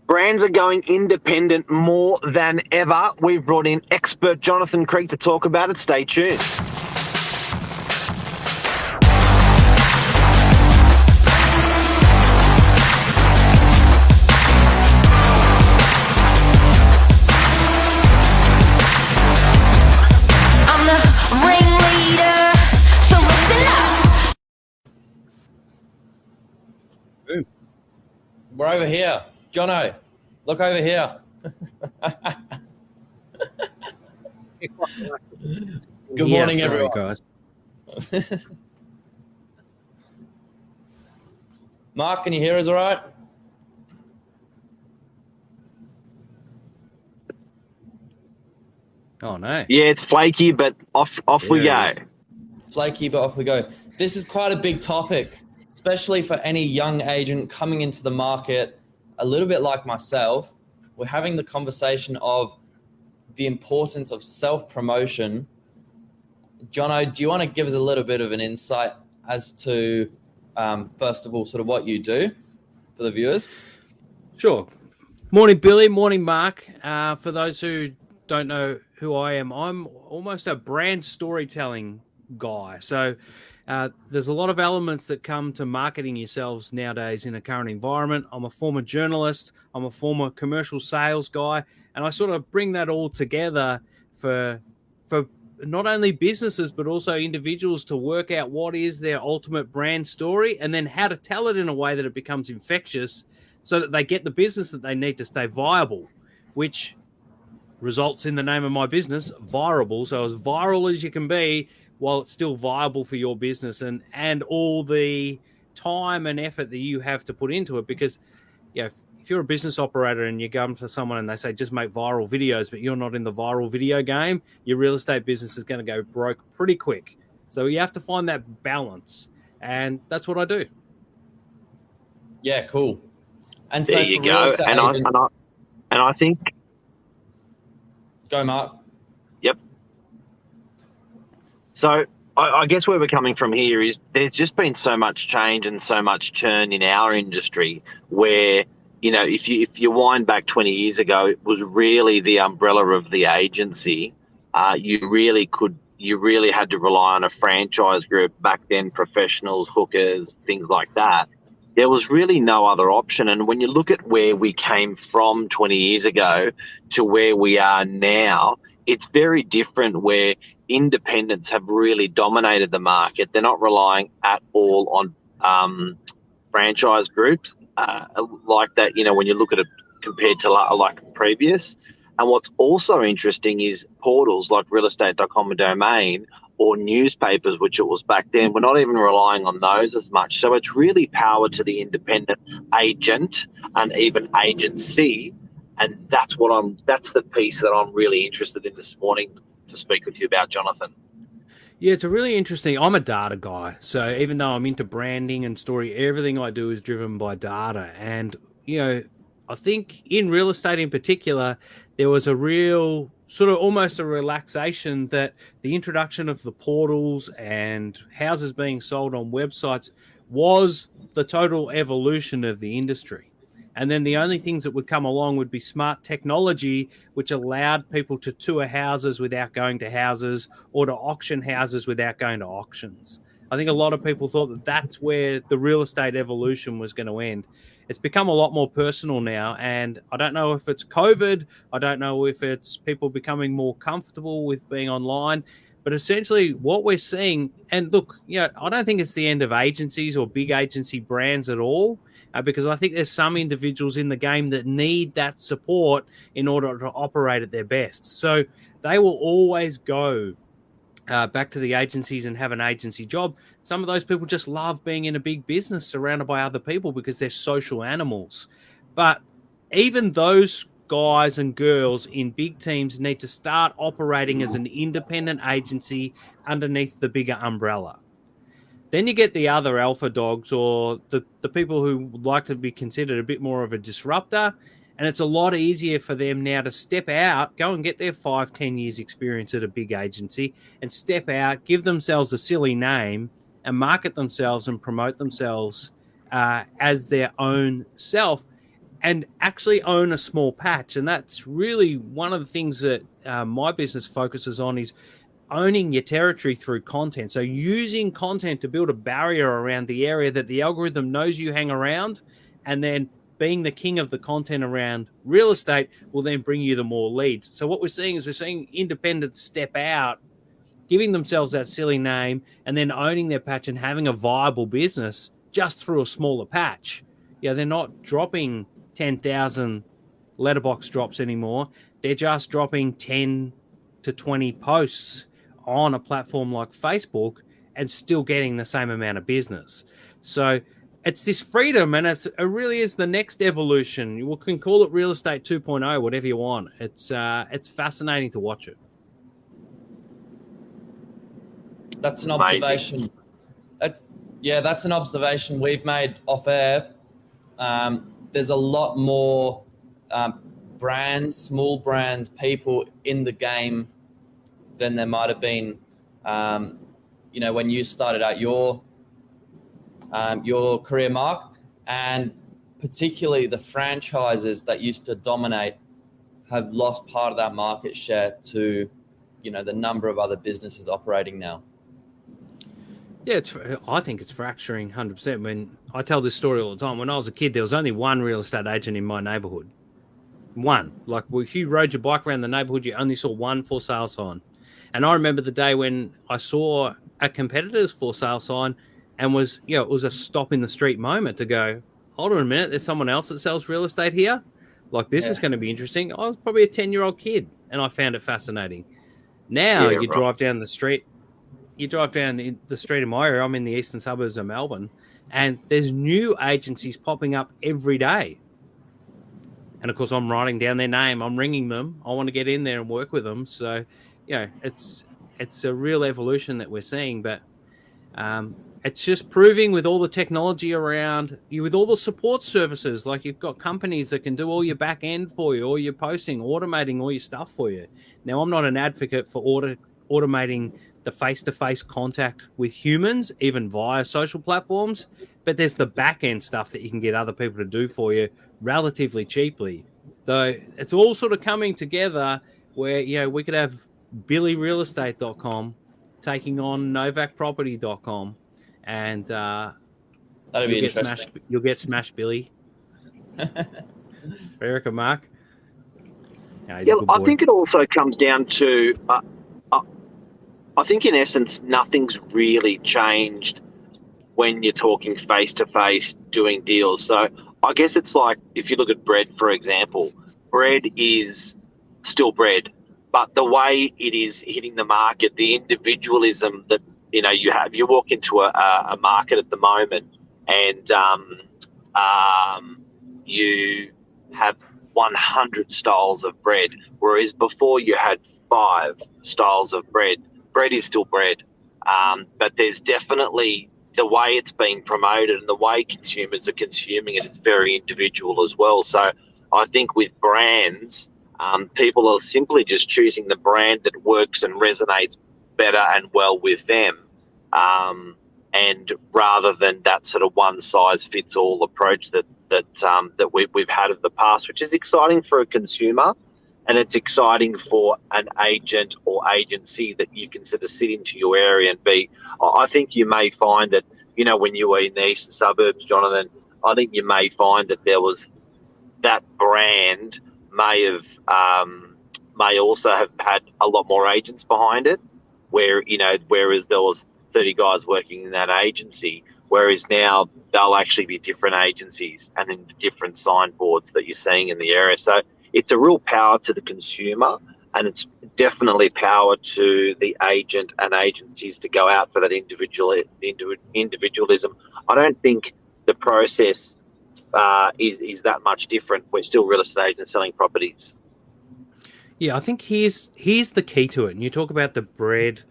Brands are going independent more than ever. We've brought in expert Jonathan Creek to talk about it. Stay tuned. We're over here. Jono, look over here. Good morning, everyone. Guys. Mark, can you hear us all right? Oh, no. Yeah, it's flaky, but off we go. Flaky, but off we go. This is quite a big topic, especially for any young agent coming into the market, a little bit like myself. We're having the conversation of the importance of self-promotion. Jono, do you want to give us a little bit of an insight as to, first of all, sort of what you do for the viewers? Sure. Morning, Billy. Morning, Mark. For those who don't know who I am, I'm almost a brand storytelling guy. So there's a lot of elements that come to marketing yourselves nowadays in a current environment. I'm a former journalist. I'm a former commercial sales guy. And I sort of bring that all together for not only businesses, but also individuals to work out what is their ultimate brand story and then how to tell it in a way that it becomes infectious so that they get the business that they need to stay viable, which results in the name of my business, Virable. So as viral as you can be while it's still viable for your business and all the time and effort that you have to put into it. Because, you know, if you're a business operator and you come to someone and they say, just make viral videos, but you're not in the viral video game, your real estate business is going to go broke pretty quick. So you have to find that balance. And that's what I do. Yeah, cool. And there so you for go. real estate agents, And I think... Go, Mark. Yep. So I guess where we're coming from here is there's just been so much change and so much churn in our industry where, you know, if you wind back 20 years ago, it was really the umbrella of the agency. You really had to rely on a franchise group back then, professionals, hookers, things like that. There was really no other option. And when you look at where we came from 20 years ago to where we are now, it's very different where independents have really dominated the market. They're not relying at all on franchise groups like that, you know, when you look at it compared to like previous. And what's also interesting is portals like realestate.com and Domain or newspapers, which it was back then. We're not even relying on those as much. So it's really power to the independent agent and even agency. And that's the piece that I'm really interested in this morning to speak with you about, Jonathan. Yeah, it's a really interesting. I'm a data guy. So even though I'm into branding and story, everything I do is driven by data. And, you know, I think in real estate in particular, there was a real sort of almost a relaxation that the introduction of the portals and houses being sold on websites was the total evolution of the industry. And then the only things that would come along would be smart technology, which allowed people to tour houses without going to houses or to auction houses without going to auctions. I think a lot of people thought that that's where the real estate evolution was going to end. It's become a lot more personal now, and I don't know if it's COVID. I don't know if it's people becoming more comfortable with being online. But essentially what we're seeing, and look, you know, I don't think it's the end of agencies or big agency brands at all, because I think there's some individuals in the game that need that support in order to operate at their best. So they will always go back to the agencies and have an agency job. Some of those people just love being in a big business surrounded by other people because they're social animals. But even those guys and girls in big teams need to start operating as an independent agency underneath the bigger umbrella. Then you get the other alpha dogs or the people who like to be considered a bit more of a disruptor. And it's a lot easier for them now to step out, go and get their 5-10 years experience at a big agency and step out, give themselves a silly name and market themselves and promote themselves as their own self. and actually own a small patch. And that's really one of the things that my business focuses on, is owning your territory through content. So using content to build a barrier around the area that the algorithm knows you hang around, and then being the king of the content around real estate will then bring you the more leads. So what we're seeing is independents step out, giving themselves that silly name, and then owning their patch and having a viable business just through a smaller patch. Yeah, they're not dropping 10,000 letterbox drops anymore. They're just dropping 10 to 20 posts on a platform like Facebook and still getting the same amount of business. So it's this freedom, and it really is the next evolution. You can call it real estate 2.0, whatever you want. It's fascinating to watch it. That's an observation. That's an observation we've made off air. There's a lot more brands, small brands, people in the game than there might have been, when you started out your career, Mark, and particularly the franchises that used to dominate have lost part of that market share to, the number of other businesses operating now. Yeah, I think it's fracturing 100%. When I tell this story all the time, when I was a kid, there was only one real estate agent in my neighborhood. One. Like, if you rode your bike around the neighborhood, you only saw one for sale sign. And I remember the day when I saw a competitor's for sale sign, and it was a stop in the street moment to go, hold on a minute, there's someone else that sells real estate here? Like, this is going to be interesting. I was probably a 10-year-old kid, and I found it fascinating. Now drive down the street. You drive down the street in my area, I'm in the eastern suburbs of Melbourne, and there's new agencies popping up every day. And, of course, I'm writing down their name. I'm ringing them. I want to get in there and work with them. So, it's a real evolution that we're seeing. But it's just proving, with all the technology around you, with all the support services, like you've got companies that can do all your back end for you, all your posting, automating all your stuff for you. Now, I'm not an advocate for automating the face-to-face contact with humans, even via social platforms, but there's the back-end stuff that you can get other people to do for you relatively cheaply. So it's all sort of coming together where, we could have BillyRealEstate.com taking on NovakProperty.com, and that'd be interesting. You'll get Smash Billy. Erica, Mark? No, I think it also comes down to... I think in essence, nothing's really changed when you're talking face-to-face doing deals. So I guess it's like, if you look at bread, for example, bread is still bread, but the way it is hitting the market, the individualism that, you walk into a market at the moment and you have 100 styles of bread, whereas before you had 5 styles of bread. Bread is still bread, but there's definitely the way it's being promoted and the way consumers are consuming it. It's very individual as well. So I think with brands, people are simply just choosing the brand that works and resonates better and well with them, and rather than that sort of one size fits all approach that we've had in the past, which is exciting for a consumer. And it's exciting for an agent or agency that you can sort of sit into your area and be. I think you may find that, when you were in the eastern suburbs, Jonathan, I think you may find that there was that brand may also have had a lot more agents behind it, whereas there was 30 guys working in that agency, whereas now they'll actually be different agencies and in different signboards that you're seeing in the area. So it's a real power to the consumer, and it's definitely power to the agent and agencies to go out for that individualism. I don't think the process is that much different. We're still real estate agents selling properties. Yeah, I think here's the key to it. And you talk about the bread,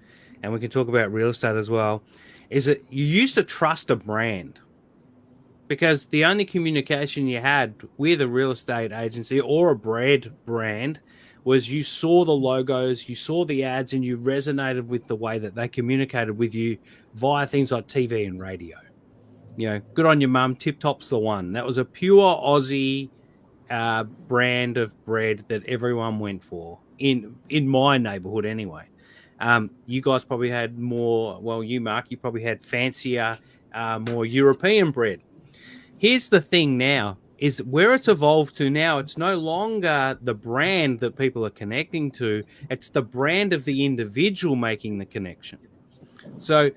and we can talk about real estate as well, is that you used to trust a brand, because the only communication you had with a real estate agency or a bread brand was you saw the logos, you saw the ads, and you resonated with the way that they communicated with you via things like TV and radio. Good on your mum, Tip Top's the one. That was a pure Aussie brand of bread that everyone went for in my neighborhood anyway. You guys probably had more. Well, you, Mark, you probably had fancier, more European bread. Here's the thing now. Is where it's evolved to now, it's no longer the brand that people are connecting to. It's the brand of the individual making the connection. So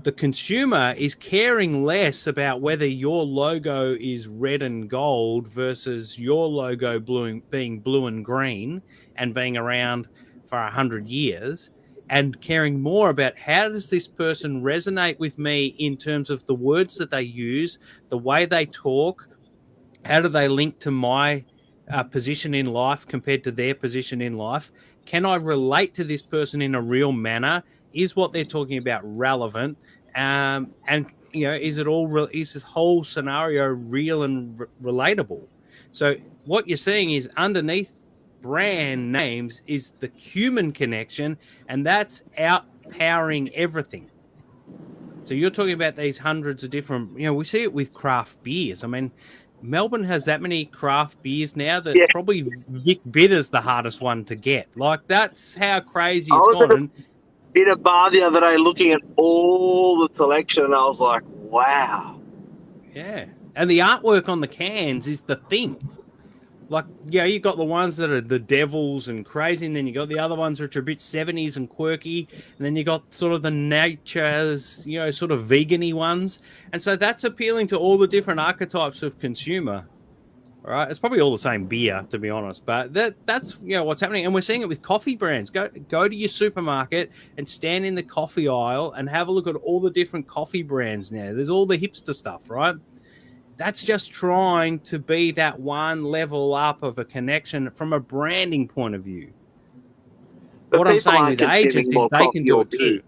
the consumer is caring less about whether your logo is red and gold versus your logo being blue and green and being around for 100 years, and caring more about how does this person resonate with me in terms of the words that they use, the way they talk, how do they link to my position in life compared to their position in life? Can I relate to this person in a real manner? Is what they're talking about relevant? And is it all? Is this whole scenario real and relatable? So what you're seeing is underneath brand names is the human connection, and that's outpowering everything. So you're talking about these hundreds of different. We see it with craft beers. I mean, Melbourne has that many craft beers now that probably Vic Bitter's the hardest one to get. Like, that's how crazy it's gone. In a bar the other day looking at all the selection, and I was like, wow. Yeah. And the artwork on the cans is the thing. Like, you got the ones that are the devils and crazy, and then you got the other ones which are a bit 70s and quirky, and then you got sort of the nature's, sort of vegan-y ones. And so that's appealing to all the different archetypes of consumer. All right, it's probably all the same beer, to be honest, but that's what's happening, and we're seeing it with coffee brands. Go to your supermarket and stand in the coffee aisle and have a look at all the different coffee brands now. There's all the hipster stuff, right? That's just trying to be that one level up of a connection from a branding point of view. But what I'm saying with agents is they can do it too.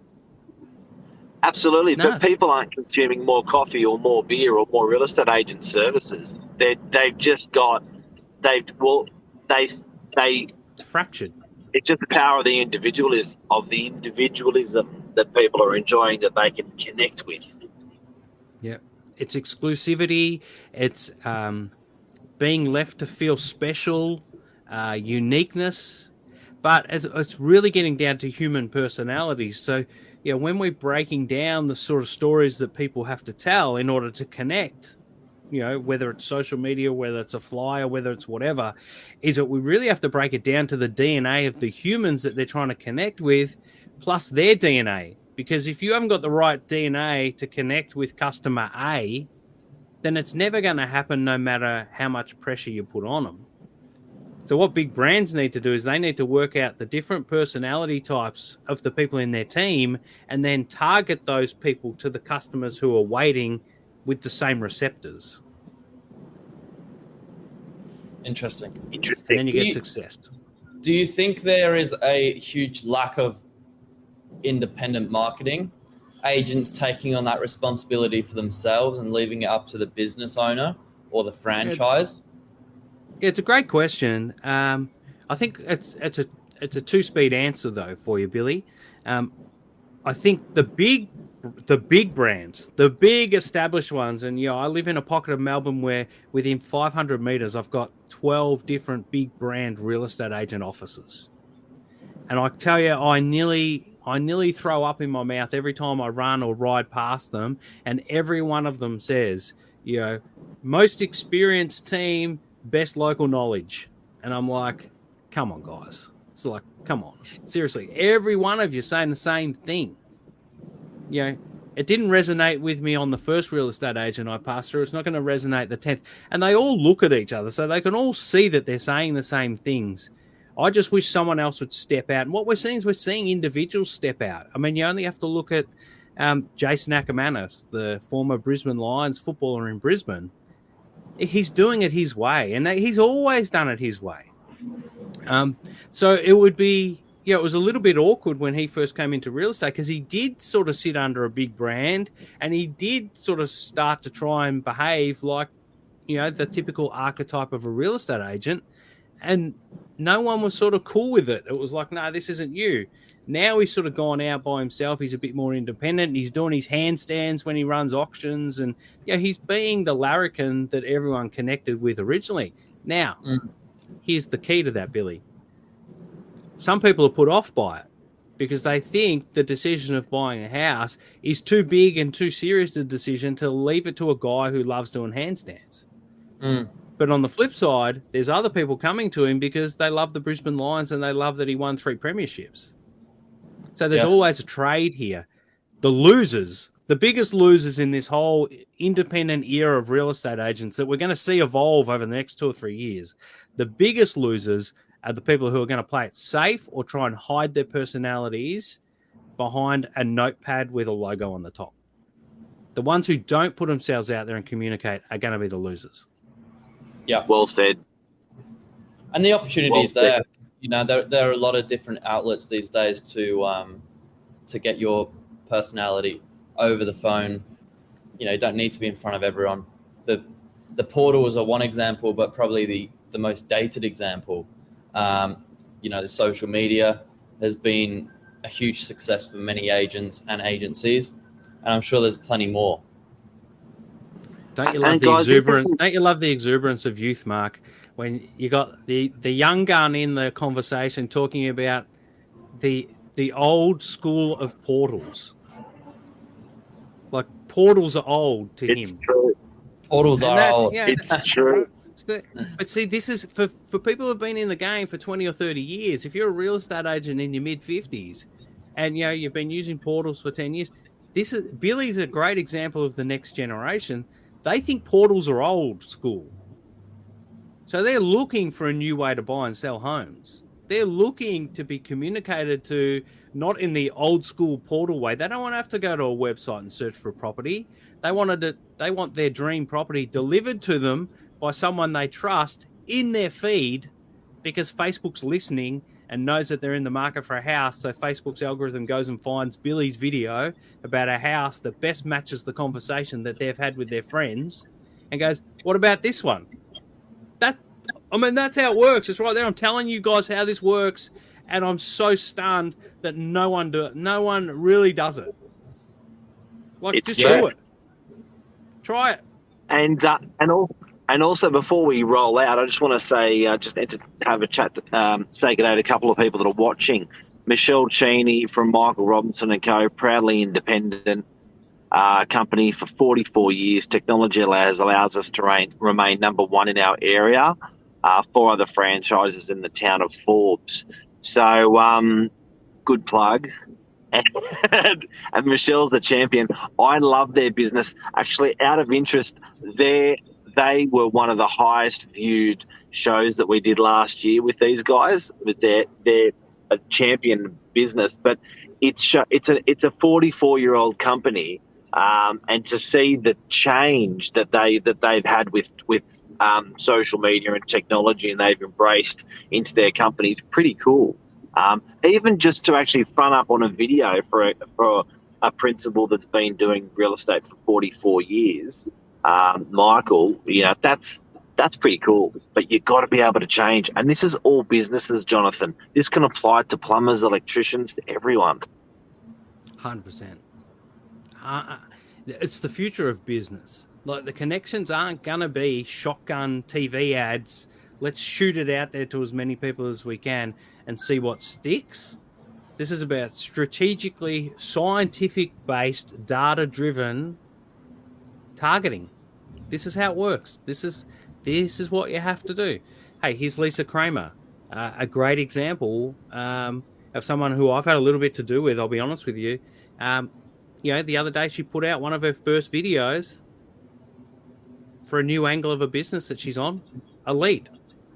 Absolutely, but people aren't consuming more coffee or more beer or more real estate agent services. They've just got it's fractured. It's just the power of the individualism that people are enjoying that they can connect with. Yeah, it's exclusivity. It's being left to feel special, uniqueness, but it's really getting down to human personalities. So, when we're breaking down the sort of stories that people have to tell in order to connect, whether it's social media, whether it's a flyer, whether it's whatever, is that we really have to break it down to the DNA of the humans that they're trying to connect with, plus their DNA. Because if you haven't got the right DNA to connect with customer A, then it's never going to happen no matter how much pressure you put on them. So what big brands need to do is they need to work out the different personality types of the people in their team and then target those people to the customers who are waiting with the same receptors. Interesting. And then you get success. Do you think there is a huge lack of independent marketing? Agents taking on that responsibility for themselves and leaving it up to the business owner or the franchise? It's a great question. I think it's a two-speed answer though for you, Billy. I think the big brands, the big established ones, and I live in a pocket of Melbourne where within 500 meters I've got 12 different big brand real estate agent offices, and I tell you, I nearly throw up in my mouth every time I run or ride past them, and every one of them says, most experienced team, best local knowledge. And I'm like, come on, guys. It's like, come on. Seriously, every one of you saying the same thing. It didn't resonate with me on the first real estate agent I passed through. It's not going to resonate the 10th. And they all look at each other, so they can all see that they're saying the same things. I just wish someone else would step out. And what we're seeing is individuals step out. I mean, you only have to look at Jason Ackermanis, the former Brisbane Lions footballer in Brisbane. He's doing it his way, and he's always done it his way. So it would be, it was a little bit awkward when he first came into real estate because he did sort of sit under a big brand and he did sort of start to try and behave like, the typical archetype of a real estate agent. And no one was sort of cool with it. It was like, no, this isn't you. Now he's sort of gone out by himself. He's a bit more independent. He's doing his handstands when he runs auctions. And he's being the larrikin that everyone connected with originally. Now, here's the key to that, Billy. Some people are put off by it because they think the decision of buying a house is too big and too serious a decision to leave it to a guy who loves doing handstands. But on the flip side, there's other people coming to him because they love the Brisbane Lions and they love that he won 3 premierships. So there's always a trade here. The losers, the biggest losers in this whole independent era of real estate agents that we're going to see evolve over the next 2 or 3 years, the biggest losers are the people who are going to play it safe or try and hide their personalities behind a notepad with a logo on the top. The ones who don't put themselves out there and communicate are going to be the losers. Yeah, well said. And the opportunity is there. You know, there are a lot of different outlets these days to get your personality over the phone. You know, you don't need to be in front of everyone. The portals are one example, but probably the most dated example. You know, the social media has been a huge success for many agents and agencies, and I'm sure there's plenty more. Don't you love the exuberance? Don't you love the exuberance of youth, Mark? When you got the young gun in the conversation talking about the old school of portals. Like portals are old to him. True. Portals are old. Yeah, it's true. But see, this is for people who've been in the game for 20 or 30 years. If you're a real estate agent in your mid-50s and you know you've been using portals for 10 years, Billy's a great example of the next generation. They think portals are old school. So they're looking for a new way to buy and sell homes. They're looking to be communicated to not in the old school portal way. They don't want to have to go to a website and search for a property. They want their dream property delivered to them by someone they trust in their feed because Facebook's listening and knows that they're in the market for a house. So Facebook's algorithm goes and finds Billy's video about a house that best matches the conversation that they've had with their friends and goes, what about this one? That's how it works. It's right there. I'm telling you guys how this works, and I'm so stunned that no one really does it. Like, do it. Try it. And also before we roll out, I just want to say, just to have a chat, say good day to a couple of people that are watching. Michelle Cheney from Michael Robinson & Co., proudly independent company for 44 years. Technology allows us to remain number one in our area. 4 other franchises in the town of Forbes. So, good plug. And Michelle's the champion. I love their business. Actually, out of interest, they were one of the highest viewed shows that we did last year with these guys. With their a champion business, but it's a 44-year-old company. And to see the change that they've had with social media and technology, and they've embraced into their company, is pretty cool. Even just to actually front up on a video for a principal that's been doing real estate for 44 years, Michael, you know, that's pretty cool. But you've got to be able to change, and this is all businesses, Jonathan. This can apply to plumbers, electricians, to everyone. 100%. It's the future of business. Like, the connections aren't going to be shotgun TV ads. Let's shoot it out there to as many people as we can and see what sticks. This is about strategically scientific-based, data-driven targeting. This is how it works. This is what you have to do. Hey, here's Lisa Kramer, a great example of someone who I've had a little bit to do with, I'll be honest with you. You know, the other day she put out one of her first videos for a new angle of a business that she's on, a lead.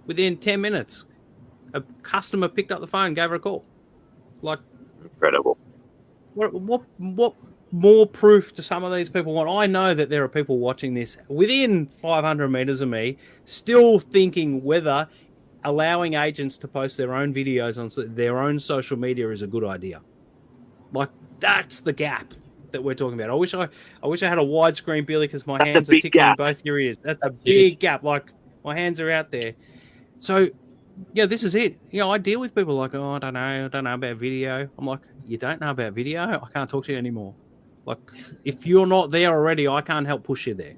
Within 10 minutes, a customer picked up the phone and gave her a call. Like, incredible. What more proof do some of these people want? I know that there are people watching this within 500 meters of me still thinking whether allowing agents to post their own videos on their own social media is a good idea. Like, that's the gap that we're talking about. I wish I had a widescreen, Billy, because my hands are ticking in both your ears. That's a big gap. Like, my hands are out there. So, yeah, this is it. You know, I deal with people like, oh, I don't know about video. I'm like, you don't know about video? I can't talk to you anymore. Like, if you're not there already, I can't help push you there.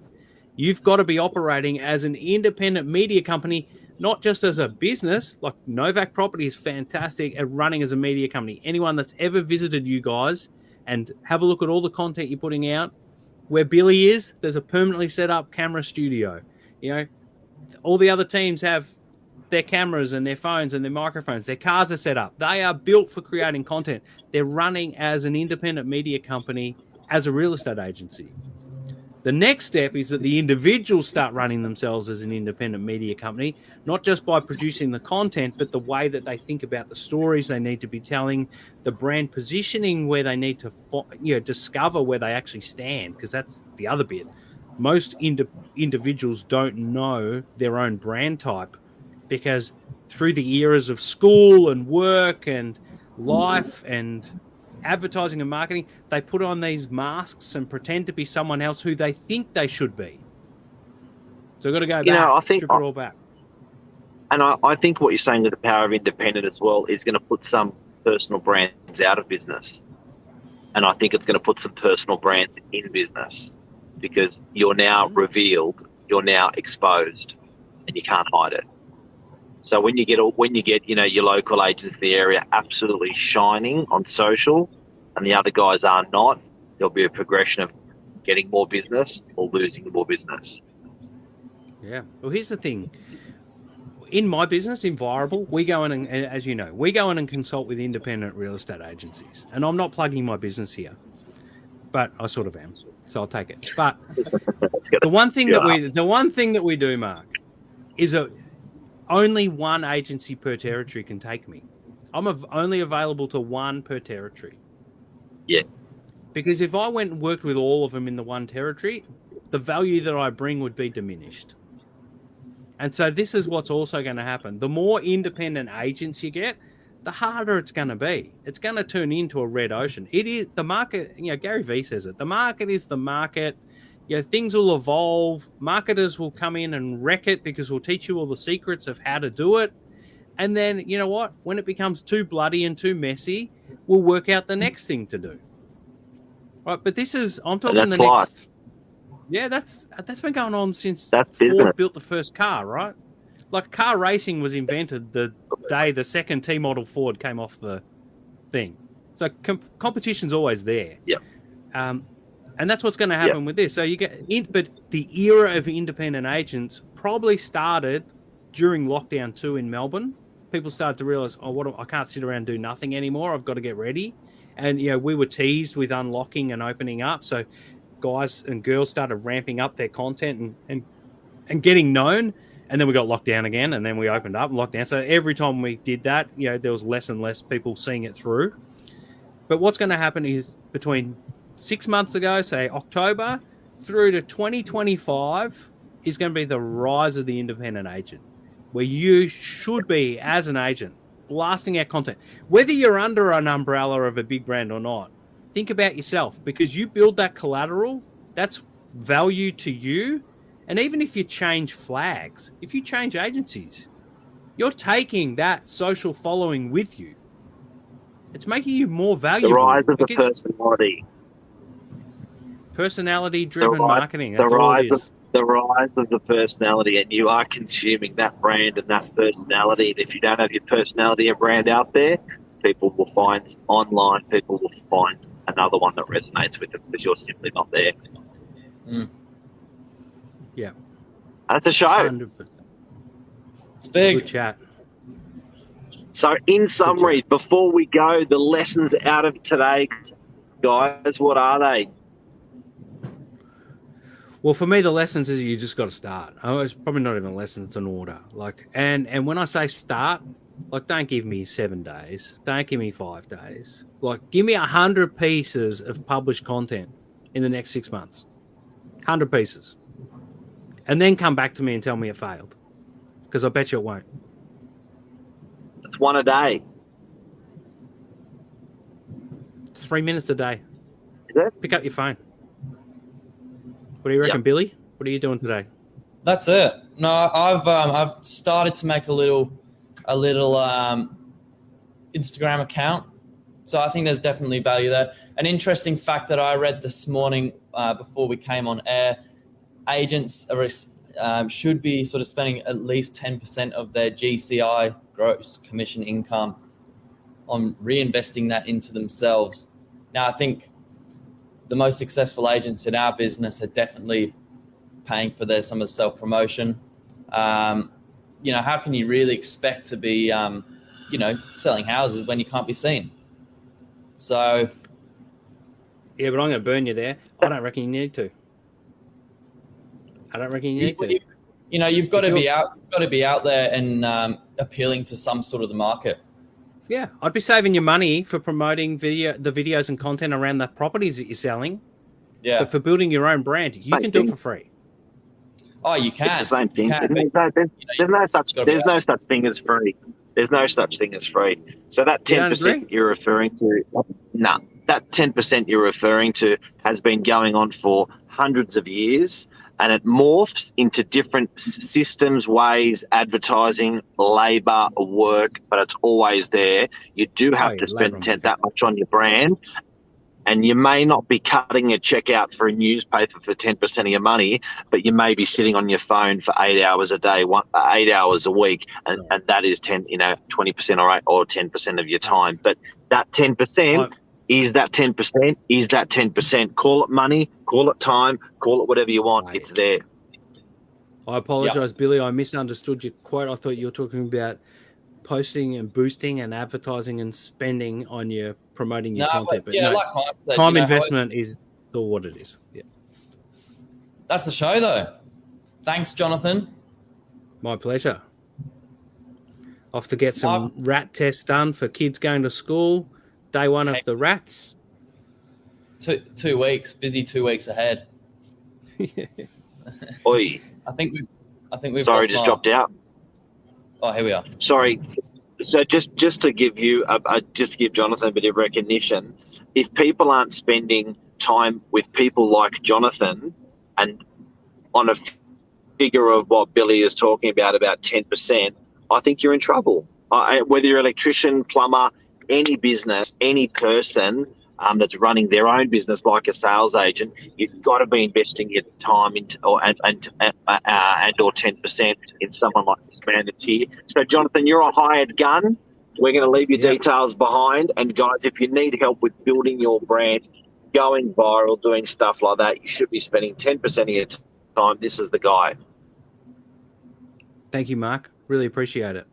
You've got to be operating as an independent media company, not just as a business. Like Novak Property is fantastic at running as a media company. Anyone that's ever visited you guys and have a look at all the content you're putting out, where Billy is, there's a permanently set up camera studio. You know, all the other teams have their cameras and their phones and their microphones. Their cars are set up. They are built for creating content. They're running as an independent media company, as a real estate agency. The next step is that the individuals start running themselves as an independent media company, not just by producing the content, but the way that they think about the stories they need to be telling, the brand positioning where they need to discover where they actually stand, because that's the other bit. Most individuals don't know their own brand type, because through the eras of school and work and life and advertising and marketing, they put on these masks and pretend to be someone else who they think they should be. So we've got to go back, strip it all back. And I think what you're saying with the power of independent as well is going to put some personal brands out of business. And I think it's going to put some personal brands in business, because you're now revealed, you're now exposed, and you can't hide it. So when you get your local agents in the area absolutely shining on social, and the other guys are not, there'll be a progression of getting more business or losing more business. Yeah. Well, here's the thing. In my business, Envirable, we go in and, as you know, we go in and consult with independent real estate agencies. And I'm not plugging my business here, but I sort of am, so I'll take it. But the one thing that we do, Mark, is only one agency per territory can take me. I'm only available to one per territory. Yeah. Because if I went and worked with all of them in the one territory, the value that I bring would be diminished. And so this is what's also going to happen. The more independent agents you get, the harder it's going to be. It's going to turn into a red ocean. It is the market. Gary Vee says it. The market is the market. Things will evolve. Marketers will come in and wreck it because we'll teach you all the secrets of how to do it. And then, you know what? When it becomes too bloody and too messy, we'll work out the next thing to do. Right? But I'm talking the next. Life. Yeah, that's been going on since Ford built the first car, right? Like car racing was invented the day the second T model Ford came off the thing. So competition's always there. Yeah. And that's what's going to happen with this. So but the era of independent agents probably started during lockdown 2 in Melbourne. People started to realize, I can't sit around and do nothing anymore. I've got to get ready. And we were teased with unlocking and opening up. So guys and girls started ramping up their content and getting known. And then we got locked down again, and then we opened up and locked down. So every time we did that, there was less and less people seeing it through. But what's going to happen is between 6 months ago, say October, through to 2025 is going to be the rise of the independent agent, where you should be, as an agent, blasting out content. Whether you're under an umbrella of a big brand or not, think about yourself, because you build that collateral, that's value to you. And even if you change flags, if you change agencies, you're taking that social following with you. It's making you more valuable. The rise of the personality. Personality-driven marketing. That's all it is. The rise of the personality, and you are consuming that brand and that personality. And if you don't have your personality and brand out there, people will find another one that resonates with it, because you're simply not there. Mm. Yeah. That's a show. 100%. It's big. Good chat. So in summary, before we go, the lessons out of today, guys, what are they? Well, for me, the lessons is you just got to start. It's probably not even a lesson; it's an order. And when I say start, don't give me 7 days. Don't give me 5 days. Give me 100 pieces of published content in the next 6 months. 100 pieces, and then come back to me and tell me it failed, because I bet you it won't. It's 1 a day. It's 3 minutes a day. Is it? Pick up your phone. What do you reckon, Billy? What are you doing today? That's it. No, I've started to make a little Instagram account. So I think there's definitely value there. An interesting fact that I read this morning before we came on air, agents should be sort of spending at least 10% of their GCI, gross commission income, on reinvesting that into themselves. Now, I think the most successful agents in our business are definitely paying for some of the self-promotion. How can you really expect to be, selling houses when you can't be seen? So, yeah, but I'm going to burn you there. I don't reckon you need to. You've got to be out. You've got to be out there and appealing to some sort of the market. Yeah, I'd be saving your money for promoting the videos and content around the properties that you're selling. Yeah, but for building your own brand, you can do it for free. Oh, you can. It's the same thing. There's no such thing as free. There's no such thing as free. So that 10% you're referring to, that 10% you're referring to has been going on for hundreds of years, and it morphs into different systems, ways, advertising, labour, work, but it's always there. You do have to spend that much on your brand. And you may not be cutting a check out for a newspaper for 10% of your money, but you may be sitting on your phone for 8 hours a day, 8 hours a week, and that is 20% or 10% of your time. But that 10% is that 10%. Is that 10%? Call it money, call it time, call it whatever you want. It's there. I apologise, Billy. I misunderstood your quote. I thought you were talking about posting and boosting and advertising and spending on your promoting your content. But like Mike said, time investment is all what it is. Yeah. That's the show, though. Thanks, Jonathan. My pleasure. Off to get some rat tests done for kids going to school. Day one of the rats. 2 weeks. Busy 2 weeks ahead. Oi. I think we've. Sorry, just dropped out. Oh, here we are. Sorry. So just to give you just to give Jonathan a bit of recognition, if people aren't spending time with people like Jonathan and on a figure of what Billy is talking about 10%, I think you're in trouble. Whether you're an electrician, plumber, any business, any person that's running their own business like a sales agent, you've got to be investing your time into or 10% in someone like this man that's here. So, Jonathan, you're a hired gun. We're going to leave your details behind. And, guys, if you need help with building your brand, going viral, doing stuff like that, you should be spending 10% of your time. This is the guy. Thank you, Mark. Really appreciate it.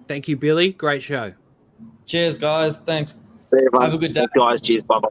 Thank you, Billy. Great show. Cheers, guys. Thanks. Have a good day. Guys, cheers. Bye-bye.